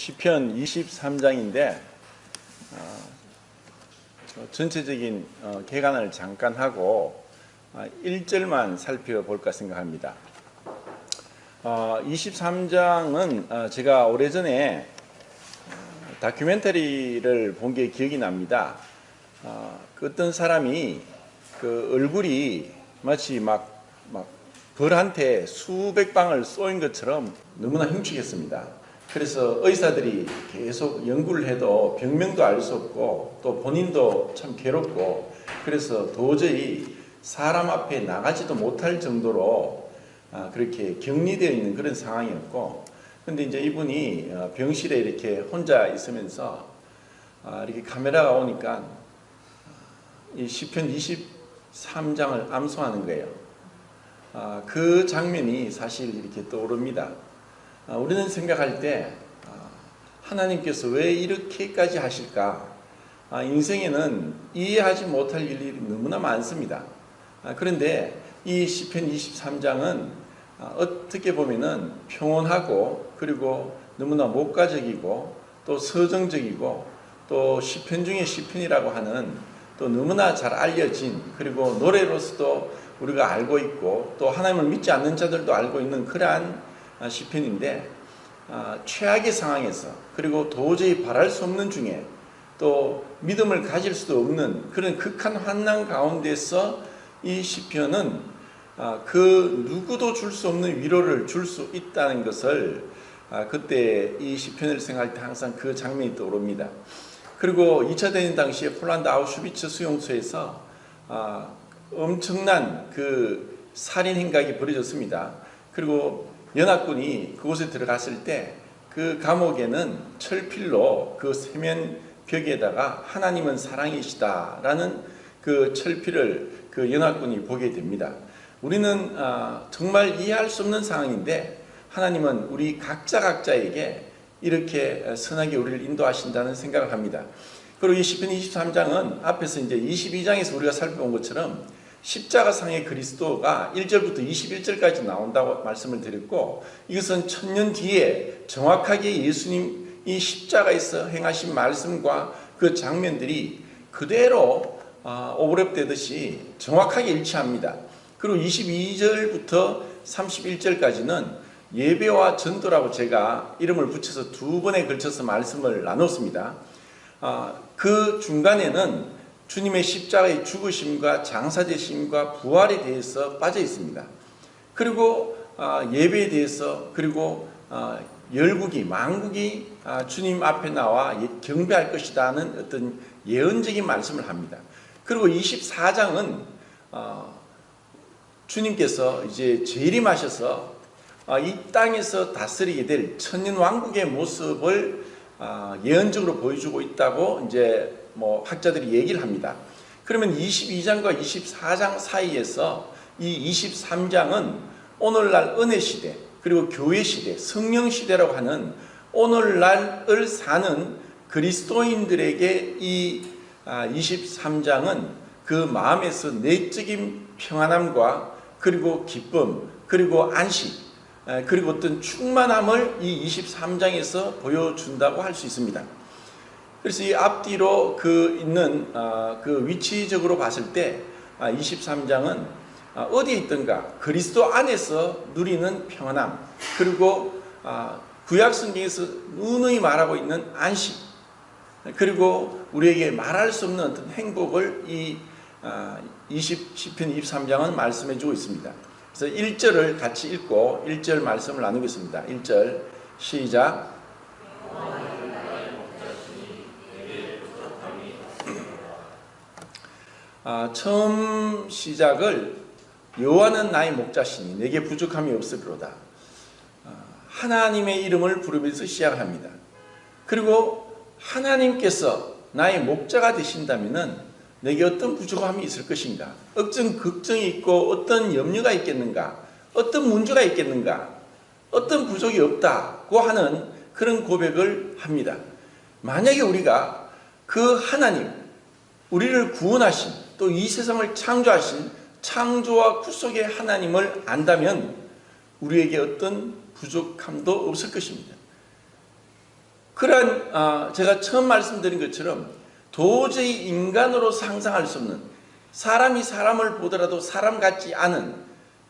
시편 23장인데 전체적인 개관을 잠깐 하고 1절만 살펴볼까 생각합니다. 23장은 제가 오래전에 다큐멘터리를 본 게 기억이 납니다. 어떤 사람이 그 얼굴이 마치 막 벌한테 수백 방을 쏘인 것처럼 너무나 흉측했습니다. 그래서 의사들이 계속 연구를 해도 병명도 알 수 없고 또 본인도 참 괴롭고 그래서 도저히 사람 앞에 나가지도 못할 정도로 그렇게 격리되어 있는 그런 상황이었고, 근데 이제 이분이 병실에 이렇게 혼자 있으면서 이렇게 카메라가 오니까 이 시편 23장을 암송하는 거예요. 그 장면이 사실 이렇게 떠오릅니다. 우리는 생각할 때 하나님께서 왜 이렇게까지 하실까? 인생에는 이해하지 못할 일이 너무나 많습니다. 그런데 이 시편 23장은 어떻게 보면은 평온하고 그리고 너무나 목가적이고 또 서정적이고 또 시편 중에 시편이라고 하는 또 너무나 잘 알려진 그리고 노래로서도 우리가 알고 있고 또 하나님을 믿지 않는 자들도 알고 있는 그러한 시편인데, 최악의 상황에서 그리고 도저히 바랄 수 없는 중에 또 믿음을 가질 수도 없는 그런 극한 환난 가운데서 이 시편은 그 누구도 줄 수 없는 위로를 줄 수 있다는 것을 그때 이 시편을 생각할 때 항상 그 장면이 떠오릅니다. 그리고 2차 대전 당시에 폴란드 아우슈비츠 수용소에서 엄청난 그 살인 행각이 벌어졌습니다. 그리고 연합군이 그곳에 들어갔을 때 그 감옥에는 철필로 그 세면 벽에다가 하나님은 사랑이시다라는 그 철필을 그 연합군이 보게 됩니다. 우리는 정말 이해할 수 없는 상황인데 하나님은 우리 각자에게 이렇게 선하게 우리를 인도하신다는 생각을 합니다. 그리고 이 시편 23장은 앞에서 이제 22장에서 우리가 살펴본 것처럼 십자가상의 그리스도가 1절부터 21절까지 나온다고 말씀을 드렸고, 이것은 1000년 뒤에 정확하게 예수님이 십자가에서 행하신 말씀과 그 장면들이 그대로 오버랩되듯이 정확하게 일치합니다. 그리고 22절부터 31절까지는 예배와 전도라고 제가 이름을 붙여서 2번에 걸쳐서 말씀을 나눴습니다. 그 중간에는 주님의 십자가의 죽으심과 장사되심과 부활에 대해서 빠져 있습니다. 그리고 예배에 대해서, 그리고 열국이 만국이 주님 앞에 나와 경배할 것이라는 어떤 예언적인 말씀을 합니다. 그리고 24장은 주님께서 이제 재림하셔서 이 땅에서 다스리게 될 천년 왕국의 모습을 예언적으로 보여주고 있다고 이제 학자들이 얘기를 합니다. 그러면 22장과 24장 사이에서 이 23장은 오늘날 은혜 시대 그리고 교회 시대, 성령 시대라고 하는 오늘날을 사는 그리스도인들에게 이 23장은 그 마음에서 내적인 평안함과 그리고 기쁨 그리고 안식 그리고 어떤 충만함을 이 23장에서 보여준다고 할 수 있습니다. 그래서 이 앞뒤로 있는 그 위치적으로 봤을 때 23장은 어디에 있던가 그리스도 안에서 누리는 평안함, 그리고 구약 성경에서 누누이 말하고 있는 안식, 그리고 우리에게 말할 수 없는 어떤 행복을 이 시편 23장은 말씀해 주고 있습니다. 그래서 1절을 같이 읽고 1절 말씀을 나누겠습니다. 1절 시작. 처음 시작을 여호와는 나의 목자시니 내게 부족함이 없으리로다. 하나님의 이름을 부르면서 시작합니다. 그리고 하나님께서 나의 목자가 되신다면은 내게 어떤 부족함이 있을 것인가? 어떤 걱정이 있고 어떤 염려가 있겠는가? 어떤 문제가 있겠는가? 어떤 부족이 없다고 하는 그런 고백을 합니다. 만약에 우리가 그 하나님, 우리를 구원하신 또 이 세상을 창조하신 창조와 구속의 하나님을 안다면 우리에게 어떤 부족함도 없을 것입니다. 그러한 제가 처음 말씀드린 것처럼 도저히 인간으로 상상할 수 없는, 사람이 사람을 보더라도 사람 같지 않은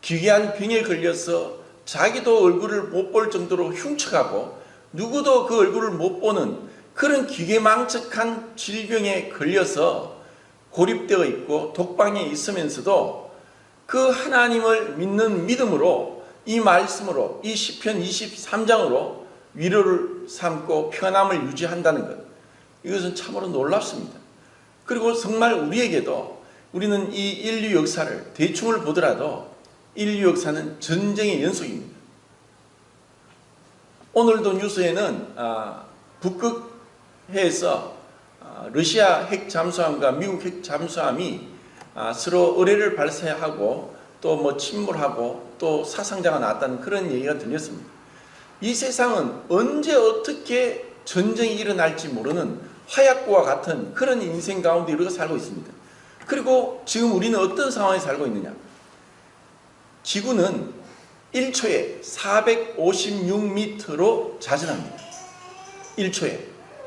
기괴한 병에 걸려서 자기도 얼굴을 못 볼 정도로 흉측하고 누구도 그 얼굴을 못 보는 그런 기괴망측한 질병에 걸려서 고립되어 있고 독방에 있으면서도 그 하나님을 믿는 믿음으로, 이 말씀으로, 이 시편 23장으로 위로를 삼고 평안함을 유지한다는 것, 이것은 참으로 놀랍습니다. 그리고 정말 우리에게도, 우리는 이 인류 역사를 대충을 보더라도 인류 역사는 전쟁의 연속입니다. 오늘도 뉴스에는 북극해에서 러시아 핵 잠수함과 미국 핵 잠수함이 서로 의뢰를 발사하고 또 뭐 침몰하고 또 사상자가 나왔다는 그런 얘기가 들렸습니다. 이 세상은 언제 어떻게 전쟁이 일어날지 모르는 화약고와 같은 그런 인생 가운데 우리가 살고 있습니다. 그리고 지금 우리는 어떤 상황에 살고 있느냐? 지구는 1초에 456m로 자전합니다. 1초에.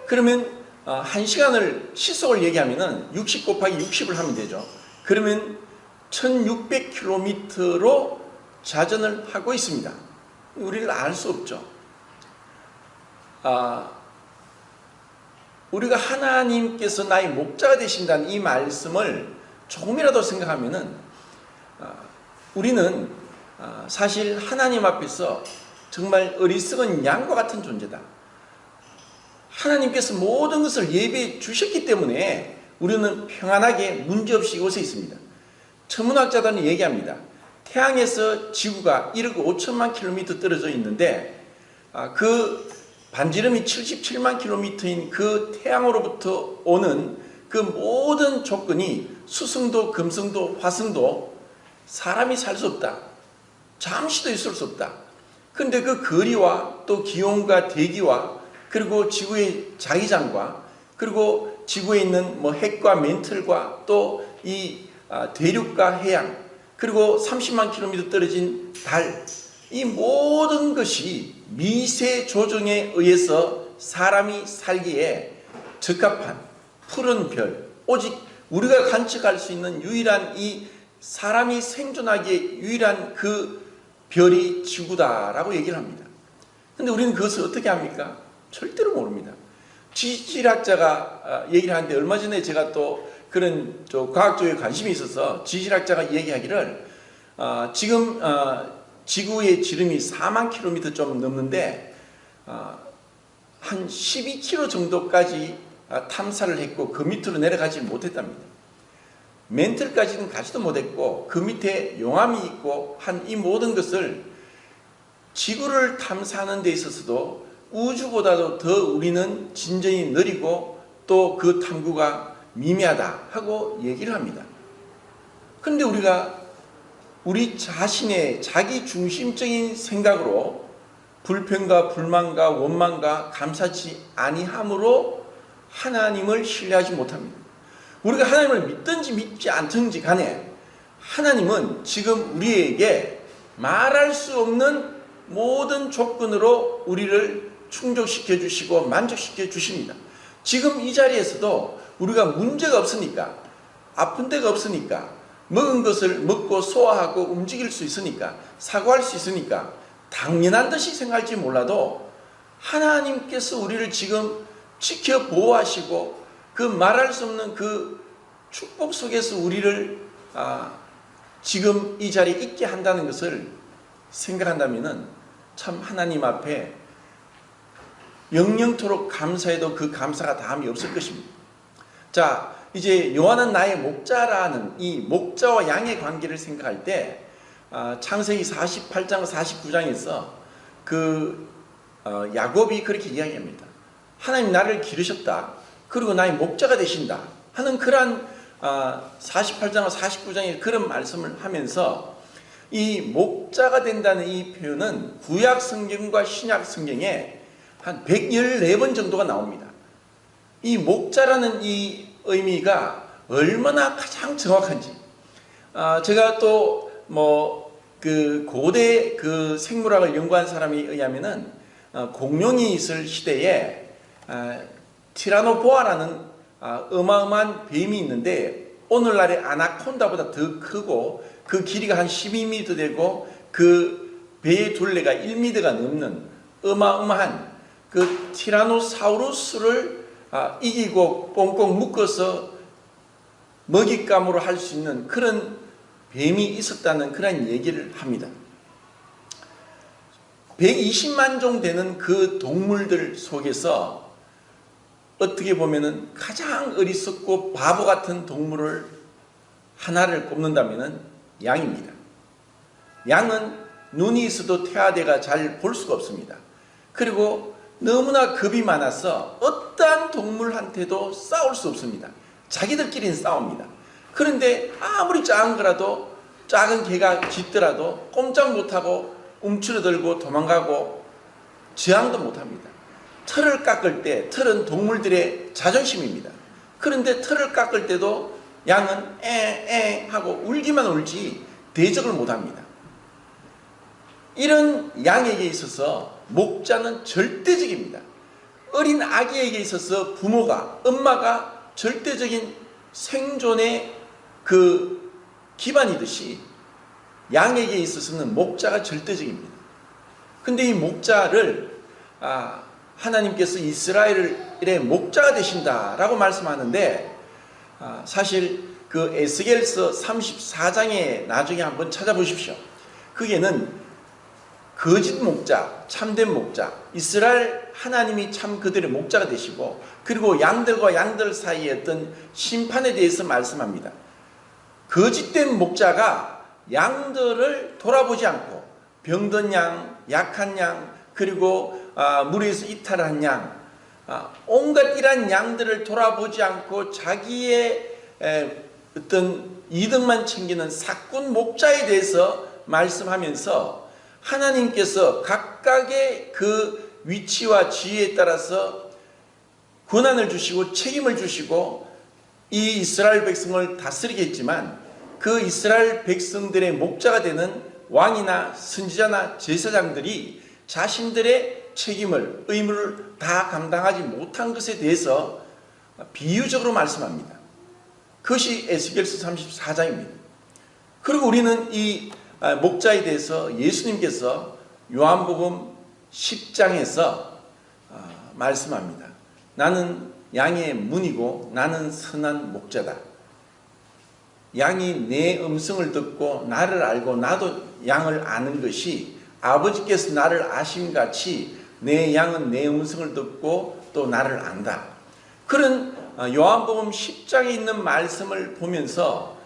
그러면 1시간을 시속을 얘기하면 60 곱하기 60을 하면 되죠. 그러면 1600km로 자전을 하고 있습니다. 우리를 알 수 없죠. 우리가 하나님께서 나의 목자가 되신다는 이 말씀을 조금이라도 생각하면은 우리는 사실 하나님 앞에서 정말 어리석은 양과 같은 존재다. 하나님께서 모든 것을 예비해 주셨기 때문에 우리는 평안하게 문제없이 이곳에 있습니다. 천문학자들은 얘기합니다. 태양에서 지구가 1억 5천만 킬로미터 떨어져 있는데 그 반지름이 77만 킬로미터인 그 태양으로부터 오는 그 모든 조건이 수성도, 금성도, 화성도 사람이 살 수 없다. 잠시도 있을 수 없다. 그런데 그 거리와 또 기온과 대기와 그리고 지구의 자기장과 그리고 지구에 있는 뭐 핵과 멘틀과 또 이 대륙과 해양 그리고 30만 킬로미터 떨어진 달, 이 모든 것이 미세 조정에 의해서 사람이 살기에 적합한 푸른 별, 오직 우리가 관측할 수 있는 유일한 이 사람이 생존하기에 유일한 그 별이 지구다라고 얘기를 합니다. 그런데 우리는 그것을 어떻게 합니까? 절대로 모릅니다. 지질학자가 얘기를 하는데 얼마 전에 제가 또 그런 과학 쪽에 관심이 있어서 지질학자가 얘기하기를 지금 지구의 지름이 4만 킬로미터 좀 넘는데 한 12km 정도까지 탐사를 했고 그 밑으로 내려가지 못했답니다. 멘틀까지는 가지도 못했고 그 밑에 용암이 있고 한 이 모든 것을 지구를 탐사하는 데 있어서도 우주보다도 더 우리는 진전이 느리고 또 그 탐구가 미미하다 하고 얘기를 합니다. 그런데 우리가 우리 자신의 자기 중심적인 생각으로 불평과 불만과 원망과 감사치 아니함으로 하나님을 신뢰하지 못합니다. 우리가 하나님을 믿든지 믿지 않든지 간에 하나님은 지금 우리에게 말할 수 없는 모든 조건으로 우리를 충족시켜 주시고 만족시켜 주십니다. 지금 이 자리에서도 우리가 문제가 없으니까, 아픈 데가 없으니까, 먹은 것을 먹고 소화하고 움직일 수 있으니까, 사고할 수 있으니까 당연한 듯이 생각할지 몰라도 하나님께서 우리를 지금 지켜 보호하시고 그 말할 수 없는 그 축복 속에서 우리를 지금 이 자리에 있게 한다는 것을 생각한다면 참 하나님 앞에 영영토록 감사해도 그 감사가 다함이 없을 것입니다. 자, 이제 여호와는 나의 목자라는 이 목자와 양의 관계를 생각할 때 창세기 48장 49장에서 그 야곱이 그렇게 이야기합니다. 하나님 나를 기르셨다. 그리고 나의 목자가 되신다 하는 그러한 48장과 49장의 그런 말씀을 하면서 이 목자가 된다는 이 표현은 구약 성경과 신약 성경에 한 114번 정도가 나옵니다. 이 목자라는 이 의미가 얼마나 가장 정확한지 제가 또 그 고대 그 생물학을 연구한 사람에 의하면은 공룡이 있을 시대에 티라노보아라는 어마어마한 뱀이 있는데 오늘날의 아나콘다보다 더 크고 그 길이가 한 12m 되고 그 배의 둘레가 1m가 넘는 어마어마한 그 티라노사우루스를 이기고 꽁꽁 묶어서 먹잇감으로 할 수 있는 그런 뱀이 있었다는 그런 얘기를 합니다. 120만 종 되는 그 동물들 속에서 어떻게 보면은 가장 어리석고 바보 같은 동물을 하나를 꼽는다면은 양입니다. 양은 눈이 있어도 태아대가 잘 볼 수가 없습니다. 그리고 너무나 겁이 많아서 어떠한 동물한테도 싸울 수 없습니다. 자기들끼리는 싸웁니다. 그런데 아무리 작은 거라도 작은 개가 짖더라도 꼼짝 못하고 움츠러들고 도망가고 저항도 못합니다. 털을 깎을 때 털은 동물들의 자존심입니다. 그런데 털을 깎을 때도 양은 에에 하고 울기만 울지 대적을 못합니다. 이런 양에게 있어서 목자는 절대적입니다. 어린 아기에게 있어서 부모가 엄마가 절대적인 생존의 그 기반이듯이 양에게 있어서는 목자가 절대적입니다. 근데 이 목자를 하나님께서 이스라엘의 목자가 되신다라고 말씀하는데 사실 그 에스겔서 34장에 나중에 한번 찾아보십시오. 거기에는 거짓 목자, 참된 목자, 이스라엘 하나님이 참 그들의 목자가 되시고 그리고 양들과 양들 사이의 어떤 심판에 대해서 말씀합니다. 거짓된 목자가 양들을 돌아보지 않고 병든 양, 약한 양, 그리고 무리에서 이탈한 양, 온갖 이러한 양들을 돌아보지 않고 자기의 어떤 이득만 챙기는 사꾼 목자에 대해서 말씀하면서 하나님께서 각각의 그 위치와 지위에 따라서 권한을 주시고 책임을 주시고 이 이스라엘 백성을 다스리겠지만 그 이스라엘 백성들의 목자가 되는 왕이나 선지자나 제사장들이 자신들의 책임을, 의무를 다 감당하지 못한 것에 대해서 비유적으로 말씀합니다. 그것이 에스겔서 34장입니다. 그리고 우리는 이 목자에 대해서 예수님께서 요한복음 10장에서 말씀합니다. 나는 양의 문이고 나는 선한 목자다. 양이 내 음성을 듣고 나를 알고 나도 양을 아는 것이 아버지께서 나를 아심같이 내 양은 내 음성을 듣고 또 나를 안다. 그런 요한복음 10장에 있는 말씀을 보면서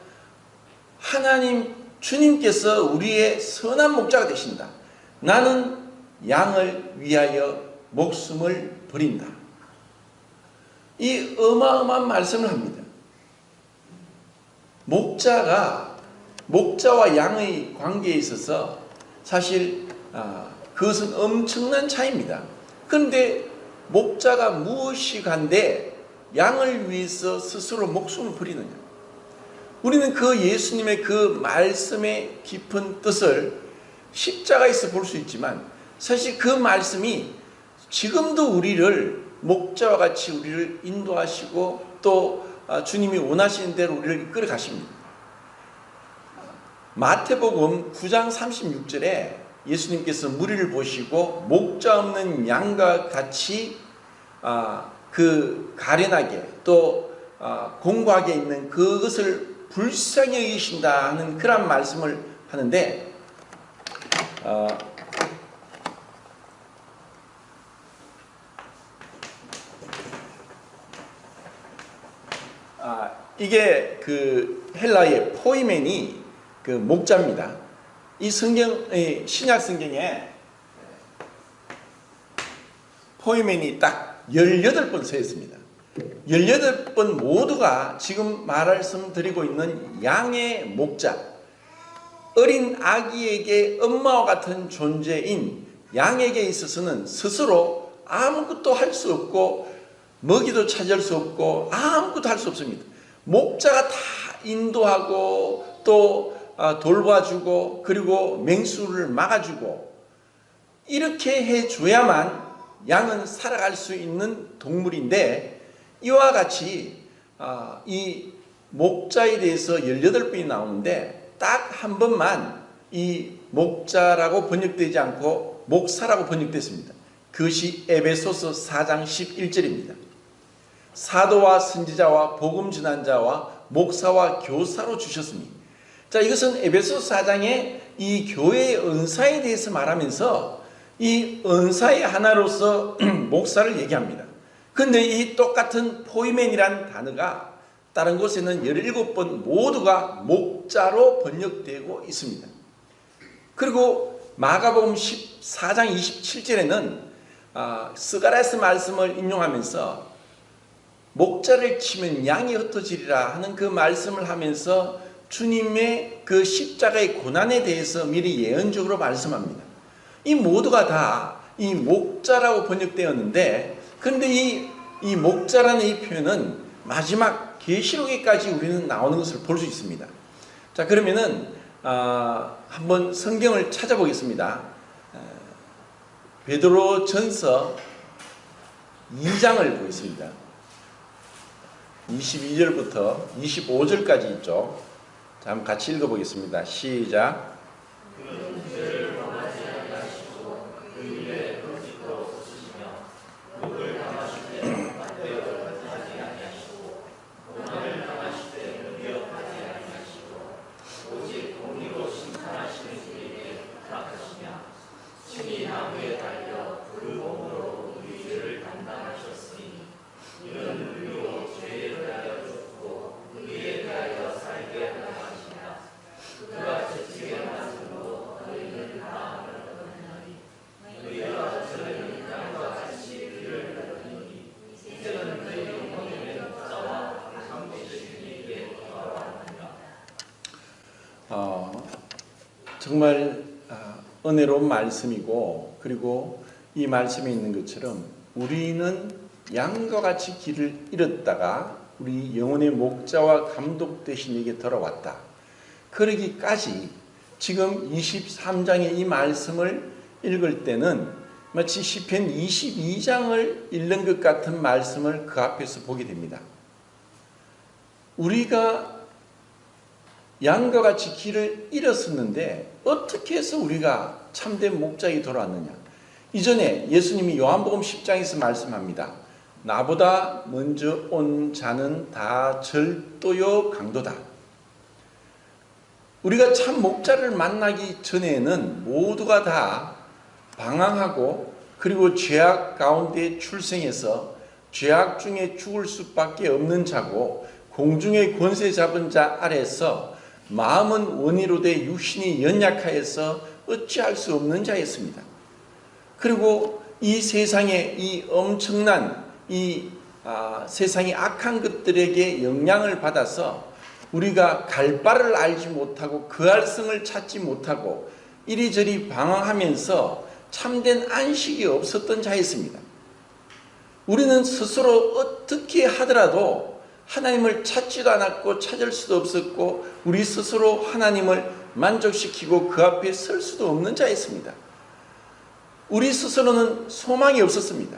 하나님 주님께서 우리의 선한 목자가 되신다. 나는 양을 위하여 목숨을 버린다. 이 어마어마한 말씀을 합니다. 목자와 양의 관계에 있어서 사실 그것은 엄청난 차이입니다. 그런데 목자가 무엇이간데 양을 위해서 스스로 목숨을 버리느냐? 우리는 그 예수님의 그 말씀의 깊은 뜻을 십자가에서 볼 수 있지만 사실 그 말씀이 지금도 우리를 목자와 같이 우리를 인도하시고 또 주님이 원하시는 대로 우리를 이끌어 가십니다. 마태복음 9장 36절에 예수님께서 무리를 보시고 목자 없는 양과 같이 그 가련하게 또 공고하게 있는 그것을 불쌍히 여기신다 하는 그런 말씀을 하는데 이게 그 헬라의 포이멘이 그 목자입니다. 이 신약 성경에 포이멘이 딱 18번 써 있습니다. 18번 모두가 지금 말씀드리고 있는 양의 목자, 어린 아기에게 엄마와 같은 존재인 양에게 있어서는 스스로 아무것도 할 수 없고 먹이도 차지할 수 없고 아무것도 할 수 없습니다. 목자가 다 인도하고 또 돌봐주고 그리고 맹수를 막아주고 이렇게 해줘야만 양은 살아갈 수 있는 동물인데 이와 같이 이 목자에 대해서 18번이 나오는데 딱 한 번만 이 목자라고 번역되지 않고 목사라고 번역됐습니다. 그것이 에베소서 4장 11절입니다. 사도와 선지자와 복음 전환자와 목사와 교사로 주셨으니. 자, 이것은 에베소서 4장에 이 교회의 은사에 대해서 말하면서 이 은사의 하나로서 목사를 얘기합니다. 그런데 이 똑같은 포이맨이라는 단어가 다른 곳에는 17번 모두가 목자로 번역되고 있습니다. 그리고 마가복음 14장 27절에는 스가랴서 말씀을 인용하면서 목자를 치면 양이 흩어지리라 하는 그 말씀을 하면서 주님의 그 십자가의 고난에 대해서 미리 예언적으로 말씀합니다. 이 모두가 다 이 목자라고 번역되었는데, 그런데 이 목자라는 이 표현은 마지막 계시록에까지 우리는 나오는 것을 볼 수 있습니다. 자, 그러면은 한번 성경을 찾아보겠습니다. 베드로 전서 2장을 보겠습니다. 22절부터 25절까지 있죠. 자, 한번 같이 읽어보겠습니다. 시작. 정말 은혜로운 말씀이고, 그리고 이 말씀에 있는 것처럼 우리는 양과 같이 길을 잃었다가 우리 영혼의 목자와 감독 되신 이에게 돌아왔다. 그러기까지 지금 23장의 이 말씀을 읽을 때는 마치 시편 22장을 읽는 것 같은 말씀을 그 앞에서 보게 됩니다. 우리가 양과 같이 길을 잃었었는데 어떻게 해서 우리가 참된 목자에게 돌아왔느냐. 이전에 예수님이 요한복음 10장에서 말씀합니다. 나보다 먼저 온 자는 다 절도요 강도다. 우리가 참 목자를 만나기 전에는 모두가 다 방황하고 그리고 죄악 가운데 출생해서 죄악 중에 죽을 수밖에 없는 자고, 공중의 권세 잡은 자 아래서 마음은 원의로 돼 육신이 연약하여서 어찌할 수 없는 자였습니다. 그리고 이 세상에 이 엄청난 세상의 악한 것들에게 영향을 받아서 우리가 갈 바를 알지 못하고 그할 성을 찾지 못하고 이리저리 방황하면서 참된 안식이 없었던 자였습니다. 우리는 스스로 어떻게 하더라도 하나님을 찾지도 않았고 찾을 수도 없었고 우리 스스로 하나님을 만족시키고 그 앞에 설 수도 없는 자였습니다. 우리 스스로는 소망이 없었습니다.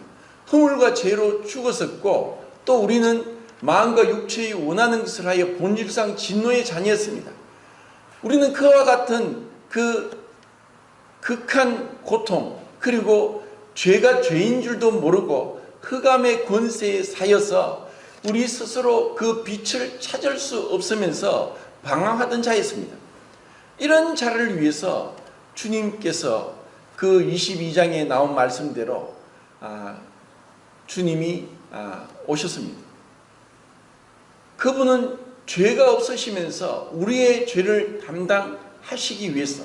허물과 죄로 죽었었고 또 우리는 마음과 육체의 원하는 것을 하여 본질상 진노의 자녀였습니다. 우리는 그와 같은 그 극한 고통, 그리고 죄가 죄인 줄도 모르고 흑암의 권세에 사여서 우리 스스로 그 빛을 찾을 수 없으면서 방황하던 자였습니다. 이런 자를 위해서 주님께서 그 22장에 나온 말씀대로 주님이 오셨습니다. 그분은 죄가 없으시면서 우리의 죄를 담당하시기 위해서,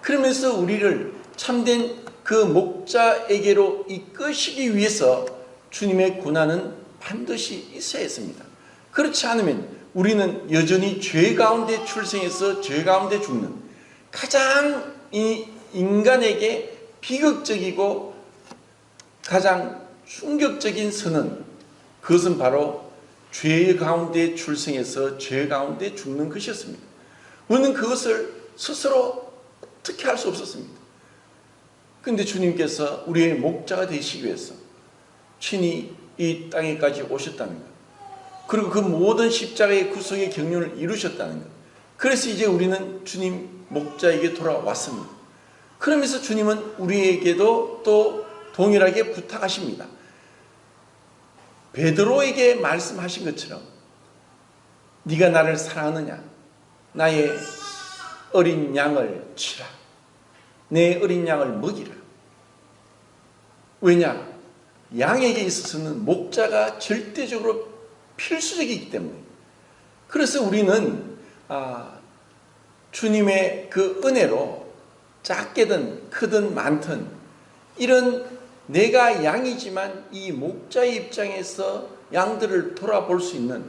그러면서 우리를 참된 그 목자에게로 이끄시기 위해서 주님의 고난은 반드시 있어야 했습니다. 그렇지 않으면 우리는 여전히 죄 가운데 출생해서 죄 가운데 죽는 가장 이 인간에게 비극적이고 가장 충격적인 선언, 그것은 바로 죄 가운데 출생해서 죄 가운데 죽는 것이었습니다. 우리는 그것을 스스로 어떻게 할 수 없었습니다. 근데 주님께서 우리의 목자가 되시기 위해서 친히 이 땅에까지 오셨다는 것. 그리고 그 모든 십자가의 구속의 경륜을 이루셨다는 것. 그래서 이제 우리는 주님 목자에게 돌아왔습니다. 그러면서 주님은 우리에게도 또 동일하게 부탁하십니다. 베드로에게 말씀하신 것처럼 네가 나를 사랑하느냐? 나의 어린 양을 치라. 내 어린 양을 먹이라. 왜냐? 양에게 있어서는 목자가 절대적으로 필수적이기 때문에. 그래서 우리는 주님의 그 은혜로 작게든 크든 많든 이런 내가 양이지만 이 목자의 입장에서 양들을 돌아볼 수 있는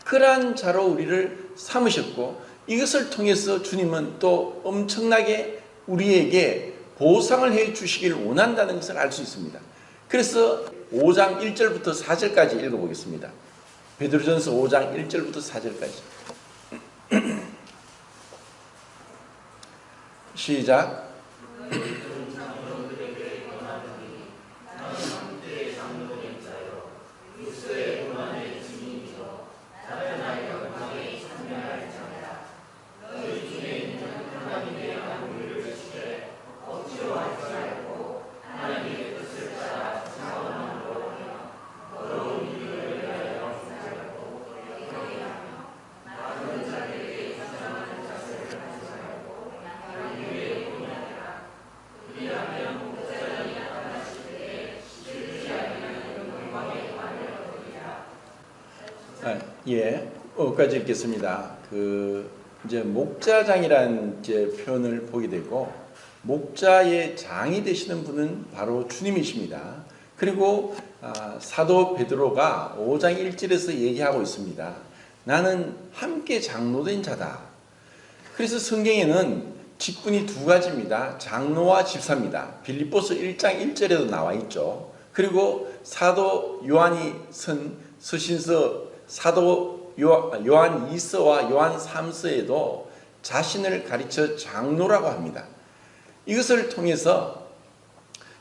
그러한 자로 우리를 삼으셨고, 이것을 통해서 주님은 또 엄청나게 우리에게 보상을 해 주시길 원한다는 것을 알 수 있습니다. 그래서 5장 1절부터 4절까지 읽어보겠습니다. 베드로전서 5장 1절부터 4절까지. 시작. 여기까지 읽겠습니다. 이제 목자장이라는 이제 표현을 보게 되고, 목자의 장이 되시는 분은 바로 주님이십니다. 그리고 사도 베드로가 5장 1절에서 얘기하고 있습니다. 나는 함께 장로된 자다. 그래서 성경에는 직분이 두 가지입니다. 장로와 집사입니다. 빌립보서 1장 1절에도 나와 있죠. 그리고 사도 요한이 쓴 서신서 사도 요한 2서와 요한 3서에도 자신을 가르쳐 장로라고 합니다. 이것을 통해서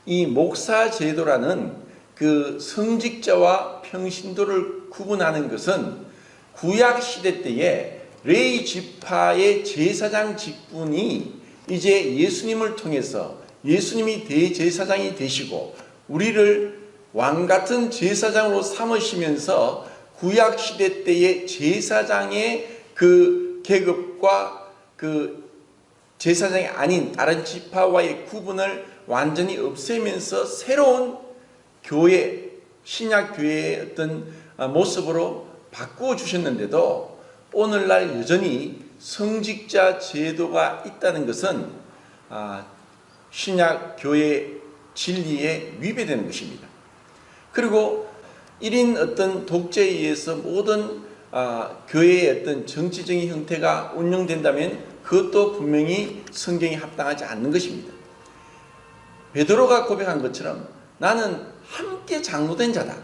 이 목사 제도라는 그 성직자와 평신도를 구분하는 것은 구약 시대 때에 레위 지파의 제사장 직분이 이제 예수님을 통해서 예수님이 대제사장이 되시고 우리를 왕 같은 제사장으로 삼으시면서 구약 시대 때의 제사장의 그 계급과 그 제사장이 아닌 다른 지파와의 구분을 완전히 없애면서 새로운 교회, 신약 교회의 어떤 모습으로 바꾸어 주셨는데도 오늘날 여전히 성직자 제도가 있다는 것은 신약 교회 진리에 위배되는 것입니다. 그리고 1인 어떤 독재에 의해서 모든 교회의 어떤 정치적인 형태가 운영된다면 그것도 분명히 성경에 합당하지 않는 것입니다. 베드로가 고백한 것처럼 나는 함께 장로된 자다.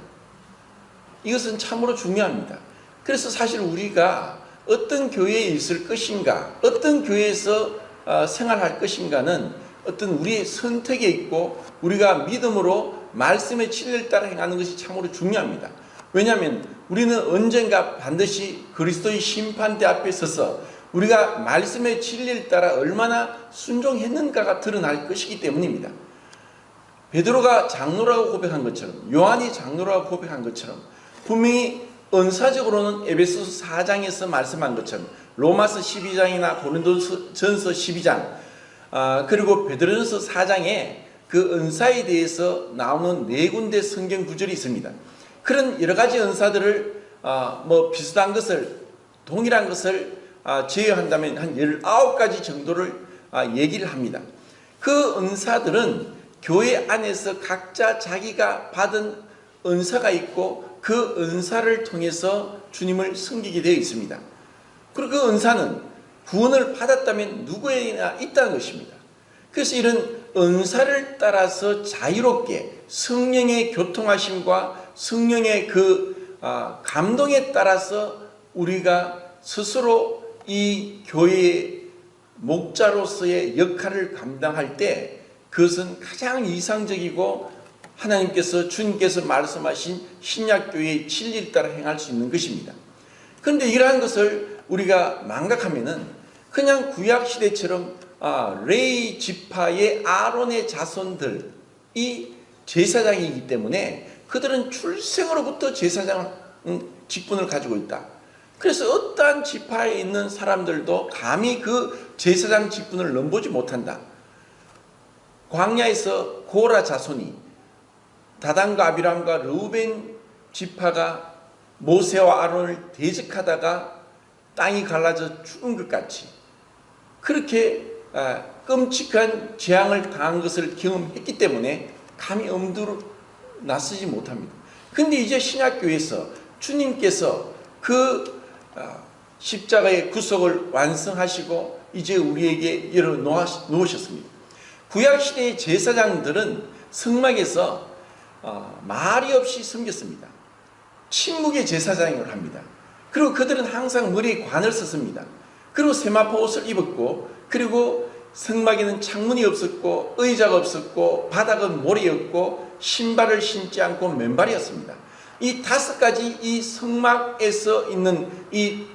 이것은 참으로 중요합니다. 그래서 사실 우리가 어떤 교회에 있을 것인가, 어떤 교회에서 생활할 것인가는 어떤 우리의 선택에 있고 우리가 믿음으로 말씀의 진리를 따라 행하는 것이 참으로 중요합니다. 왜냐하면 우리는 언젠가 반드시 그리스도의 심판대 앞에 서서 우리가 말씀의 진리를 따라 얼마나 순종했는가가 드러날 것이기 때문입니다. 베드로가 장로라고 고백한 것처럼, 요한이 장로라고 고백한 것처럼, 분명히 은사적으로는 에베소서 4장에서 말씀한 것처럼 로마서 12장이나 고린도전서 12장 그리고 베드로전서 4장에 그 은사에 대해서 나오는 4군데 성경 구절이 있습니다. 그런 여러 가지 은사들을 비슷한 것을, 동일한 것을 제외한다면 한 19가지 정도를 얘기를 합니다. 그 은사들은 교회 안에서 각자 자기가 받은 은사가 있고 그 은사를 통해서 주님을 섬기게 되어 있습니다. 그리고 그 은사는 구원을 받았다면 누구에게나 있다는 것입니다. 그래서 이런 은사를 따라서 자유롭게 성령의 교통하심과 성령의 그 감동에 따라서 우리가 스스로 이 교회의 목자로서의 역할을 감당할 때 그것은 가장 이상적이고 하나님께서 주님께서 말씀하신 신약교회의 진리를 따라 행할 수 있는 것입니다. 그런데 이러한 것을 우리가 망각하면은 그냥 구약시대처럼 레위 지파의 아론의 자손들이 제사장이기 때문에 그들은 출생으로부터 제사장 직분을 가지고 있다. 그래서 어떠한 지파에 있는 사람들도 감히 그 제사장 직분을 넘보지 못한다. 광야에서 고라 자손이 다단과 아비람과 르우벤 지파가 모세와 아론을 대적하다가 땅이 갈라져 죽은 것 같이 그렇게 끔찍한 재앙을 당한 것을 경험했기 때문에 감히 엄두를 나서지 못합니다. 그런데 이제 신약교회에서 주님께서 그 십자가의 구속을 완성하시고 이제 우리에게 열어놓으셨습니다. 구약시대의 제사장들은 성막에서 말이 없이 섬겼습니다. 침묵의 제사장을 합니다. 그리고 그들은 항상 머리에 관을 썼습니다. 그리고 세마포 옷을 입었고, 그리고 성막에는 창문이 없었고 의자가 없었고 바닥은 모래였고 신발을 신지 않고 맨발이었습니다. 이 5가지 이 성막에서 있는 이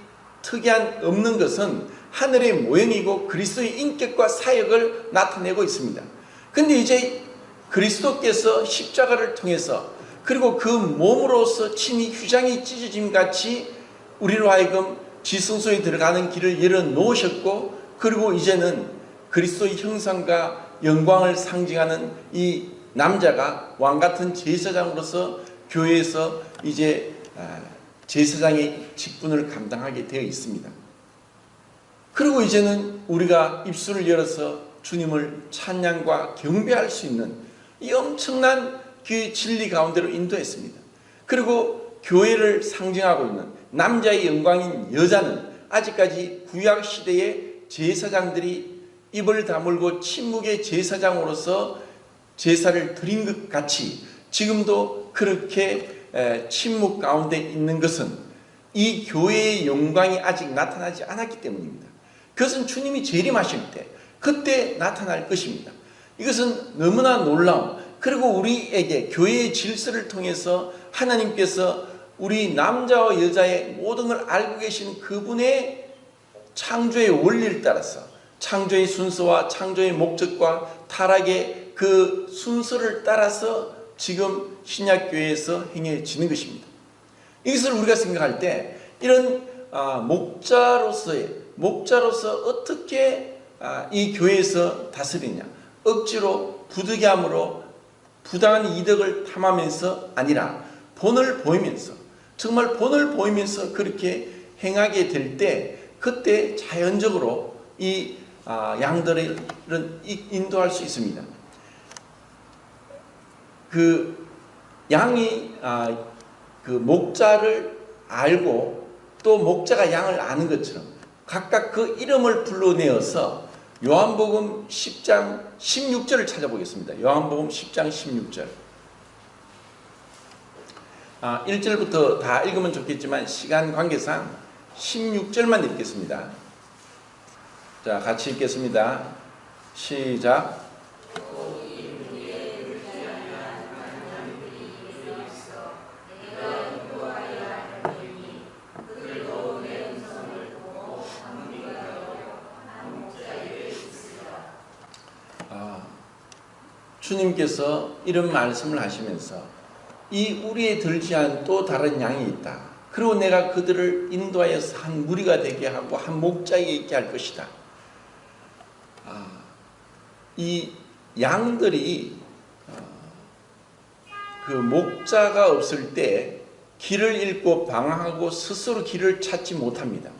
특이한 없는 것은 하늘의 모형이고 그리스도의 인격과 사역을 나타내고 있습니다. 그런데 이제 그리스도께서 십자가를 통해서 그리고 그 몸으로서 친히 휘장이 찢어짐 같이 우리로 하여금 지성소에 들어가는 길을 열어놓으셨고, 그리고 이제는 그리스도의 형상과 영광을 상징하는 이 남자가 왕같은 제사장으로서 교회에서 이제 제사장의 직분을 감당하게 되어 있습니다. 그리고 이제는 우리가 입술을 열어서 주님을 찬양과 경배할 수 있는 이 엄청난 그 진리 가운데로 인도했습니다. 그리고 교회를 상징하고 있는 남자의 영광인 여자는 아직까지 구약시대의 제사장들이 입을 다물고 침묵의 제사장으로서 제사를 드린 것 같이 지금도 그렇게 침묵 가운데 있는 것은 이 교회의 영광이 아직 나타나지 않았기 때문입니다. 그것은 주님이 재림하실 때 그때 나타날 것입니다. 이것은 너무나 놀라운, 그리고 우리에게 교회의 질서를 통해서 하나님께서 우리 남자와 여자의 모든 걸 알고 계신 그분의 창조의 원리를 따라서 창조의 순서와 창조의 목적과 타락의 그 순서를 따라서 지금 신약교회에서 행해지는 것입니다. 이것을 우리가 생각할 때 이런 목자로서 어떻게 이 교회에서 다스리냐, 억지로 부득이함으로 부당한 이득을 탐하면서 아니라 본을 보이면서, 정말 본을 보이면서 그렇게 행하게 될 때 그때 자연적으로 이 양들을 인도할 수 있습니다. 그 양이 그 목자를 알고 또 목자가 양을 아는 것처럼 각각 그 이름을 불러내어서 요한복음 10장 16절을 찾아보겠습니다. 요한복음 10장 16절. 1절부터 다 읽으면 좋겠지만 시간 관계상 16절만 읽겠습니다. 자, 같이 읽겠습니다. 시작. 주님께서 이런 말씀을 하시면서 이 우리에 들지 않은 또 다른 양이 있다. 그리고 내가 그들을 인도하여서 한 무리가 되게 하고 한 목자에게 있게 할 것이다. 이 양들이 그 목자가 없을 때 길을 잃고 방황하고 스스로 길을 찾지 못합니다.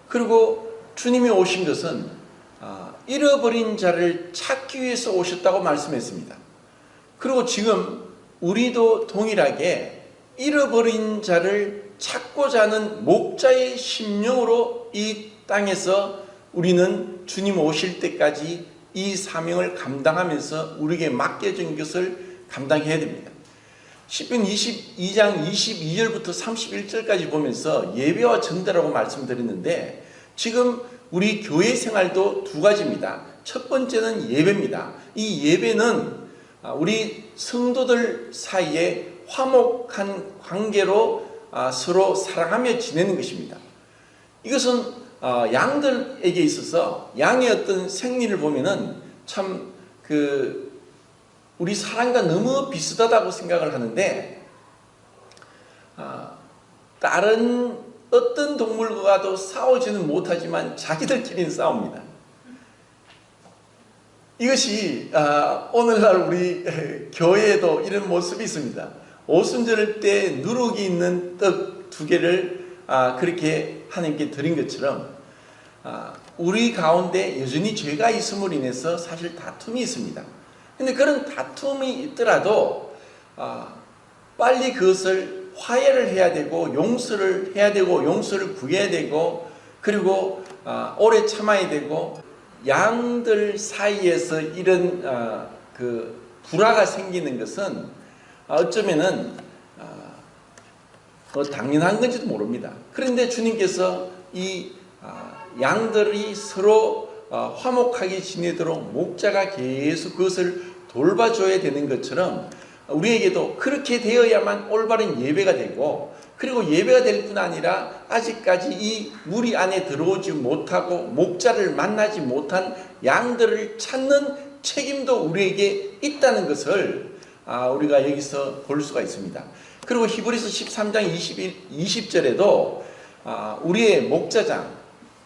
그리고 주님이 오신 것은 잃어버린 자를 찾기 위해서 오셨다고 말씀했습니다. 그리고 지금 우리도 동일하게 잃어버린 자를 찾고자 하는 목자의 심령으로 이 땅에서 우리는 주님 오실 때까지 이 사명을 감당하면서 우리에게 맡겨진 것을 감당해야 됩니다. 시편 22장 22절부터 31절까지 보면서 예배와 전대라고 말씀드렸는데 지금 우리 교회 생활도 두 가지입니다. 첫 번째는 예배입니다. 이 예배는 우리 성도들 사이에 화목한 관계로 서로 사랑하며 지내는 것입니다. 이것은 양들에게 있어서 양의 어떤 생리를 보면은 참 우리 사람과 너무 비슷하다고 생각을 하는데, 다른 어떤 동물과도 싸우지는 못하지만 자기들끼리는 싸웁니다. 이것이 오늘날 우리 교회에도 이런 모습이 있습니다. 오순절 때 누룩이 있는 떡 2개를 그렇게 하나님께 드린 것처럼 우리 가운데 여전히 죄가 있음으로 인해서 사실 다툼이 있습니다. 그런데 그런 다툼이 있더라도 빨리 그것을 화해를 해야 되고 용서를 해야 되고 용서를 구해야 되고, 그리고 오래 참아야 되고, 양들 사이에서 이런 불화가 생기는 것은 어쩌면은 당연한 건지도 모릅니다. 그런데 주님께서 이 양들이 서로 화목하게 지내도록 목자가 계속 그것을 돌봐줘야 되는 것처럼 우리에게도 그렇게 되어야만 올바른 예배가 되고, 그리고 예배가 될 뿐 아니라 아직까지 이 무리 안에 들어오지 못하고 목자를 만나지 못한 양들을 찾는 책임도 우리에게 있다는 것을 우리가 여기서 볼 수가 있습니다. 그리고 히브리서 13장 20절에도 우리의 목자장,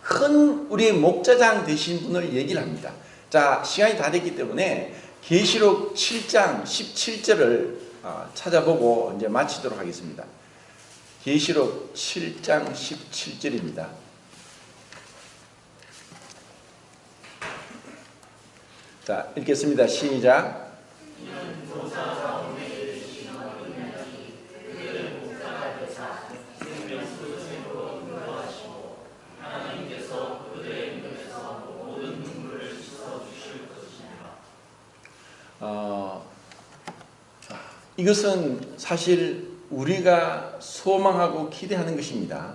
큰 우리의 목자장 되신 분을 얘기를 합니다. 자, 시간이 다 됐기 때문에 계시록 7장 17절을 찾아보고 이제 마치도록 하겠습니다. 계시록 7장 17절입니다. 자, 읽겠습니다. 시작. 이것은 사실 우리가 소망하고 기대하는 것입니다.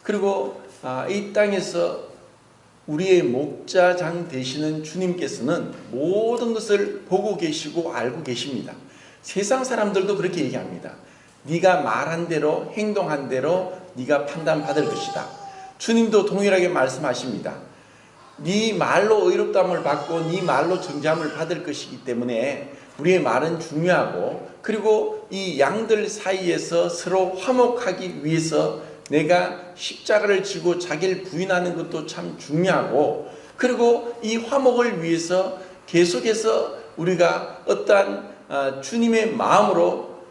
그리고 이 땅에서 우리의 목자장 되시는 주님께서는 모든 것을 보고 계시고 알고 계십니다. 세상 사람들도 그렇게 얘기합니다. 네가 말한 대로 행동한 대로 네가 판단받을 것이다. 주님도 동일하게 말씀하십니다. 네 말로 의롭다함을 받고 네 말로 정죄함을 받을 것이기 때문에 우리의 말은 중요하고, 그리고 이 양들 사이에서 서로 화목하기 위해서 내가 십자가를 지고 자기를 부인하는 것도 참 중요하고, 그리고 이 화목을 위해서 계속해서 우리가 어떠한 주님의 마음으로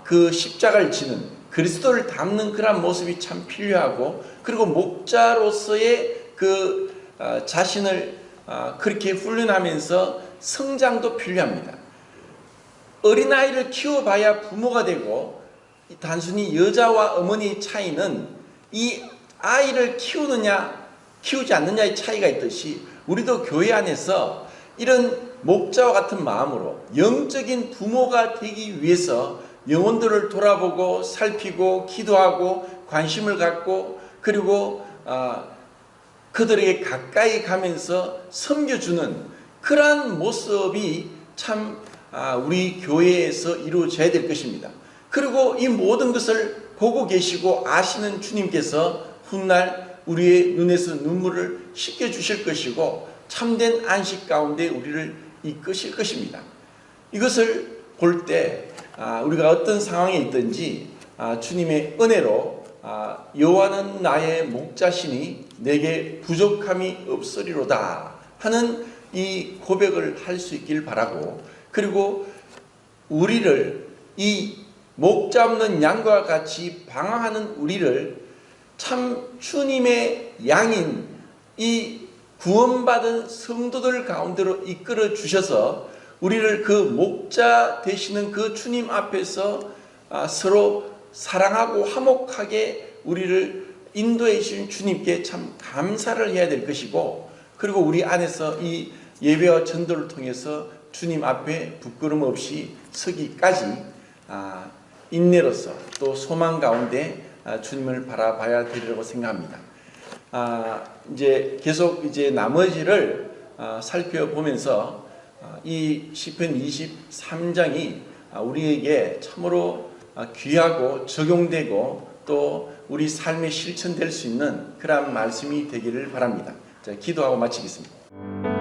그 십자가를 지는 그리스도를 닮는 그런 모습이 참 필요하고, 그리고 목자로서의 그 자신을 그렇게 훈련하면서 성장도 필요합니다. 어린아이를 키워봐야 부모가 되고, 단순히 여자와 어머니의 차이는 이 아이를 키우느냐 키우지 않느냐의 차이가 있듯이, 우리도 교회 안에서 이런 목자와 같은 마음으로 영적인 부모가 되기 위해서 영혼들을 돌아보고 살피고 기도하고 관심을 갖고, 그리고 그들에게 가까이 가면서 섬겨주는 그러한 모습이 참 우리 교회에서 이루어져야 될 것입니다. 그리고 이 모든 것을 보고 계시고 아시는 주님께서 훗날 우리의 눈에서 눈물을 씻겨주실 것이고 참된 안식 가운데 우리를 이끄실 것입니다. 이것을 볼 때 우리가 어떤 상황에 있든지 주님의 은혜로 여호와는 나의 목자시니 내게 부족함이 없으리로다 하는 이 고백을 할 수 있길 바라고, 그리고 우리를 이 목자 없는 양과 같이 방황하는 우리를 참 주님의 양인 이 구원받은 성도들 가운데로 이끌어 주셔서 우리를 그 목자 되시는 그 주님 앞에서 서로 사랑하고 화목하게 우리를 인도해 주신 주님께 참 감사를 해야 될 것이고, 그리고 우리 안에서 이 예배와 전도를 통해서 주님 앞에 부끄럼 없이 서기까지 인내로서 또 소망 가운데 주님을 바라봐야 되리라고 생각합니다. 이제 계속 이제 나머지를 살펴보면서 이 시편 23장이 우리에게 참으로 귀하고 적용되고 또 우리 삶에 실천될 수 있는 그러한 말씀이 되기를 바랍니다. 자, 기도하고 마치겠습니다.